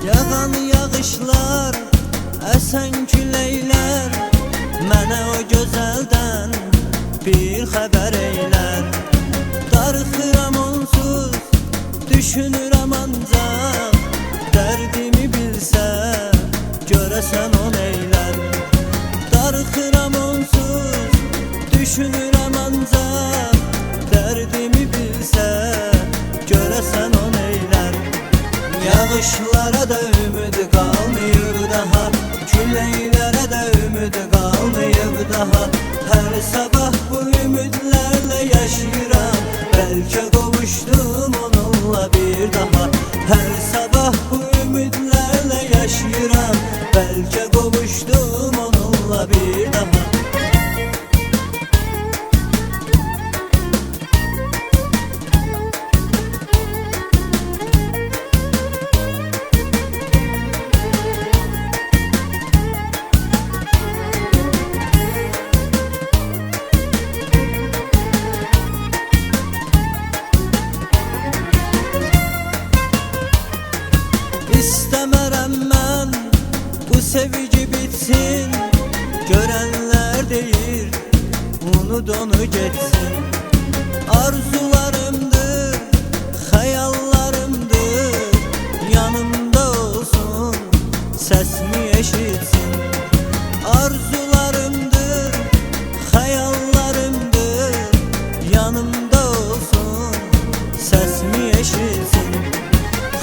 Yağan yağışlar, əsən küləklər, mənə o gözəldən bir xəbər eylər. Darıxıram onsuz, düşünürəm ancaq, dərdimi bilsə, görəsən o neylər. Darıxıram onsuz, düşünürəm ancaq, dərdimi bilsə, görəsən o neylər. Yağışlara da ümid qalmayıb daha, küləklərə də ümid qalmayıb daha. Hər sabah bu ümidlərlə yaşayıram, bəlkə qovuşdum onunla bir daha. Hər sabah bu ümidlərlə yaşayıram, bəlkə qovuşdum onunla bir daha. İstəmərəm mən bu sevgi bitsin, görənlər deyir unut onu getsin. Arzularımdır, xəyallarımdır, yanımda olsun, səsimi eşitsin. Arzularımdır, xəyallarımdır, yanımda olsun, səsimi eşitsin.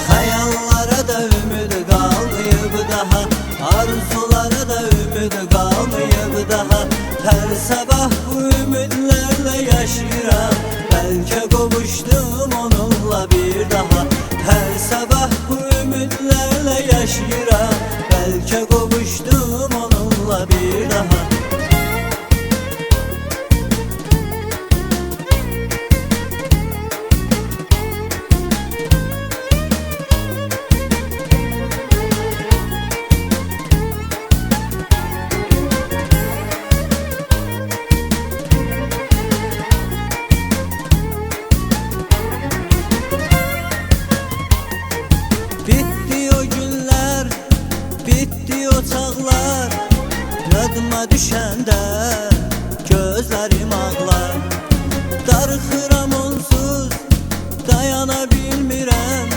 Xəyallara da ümid qalmayıb daha, arzulara da ümid qalmayıb daha. Hər sabah bu ümidlərlə yaşayıram, bəlkə qovuşdum onunla bir daha. Hər sabah bu ümidlərlə yaşayıram, bəlkə qovuşdum onunla bir daha. Bitti o günlər, bitti o çağlar, yadıma düşəndə gözlərim ağlar. Darıxıram onsuz, dayana bilmirəm,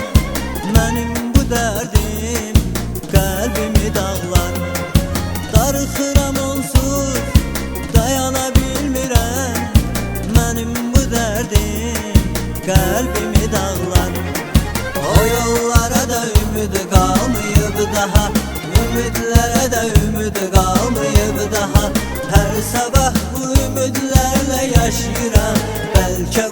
mənim bu dərdim qəlbimi dağlar. Darıxıram onsuz, dayana bilmirəm, mənim bu dərdim qəlbimi dağlar. O yollara da ümid qalmayıb daha, ümidlərə də ümid qalmayıb daha. Hər sabah bu ümidlərlə yaşayıram, bəlkə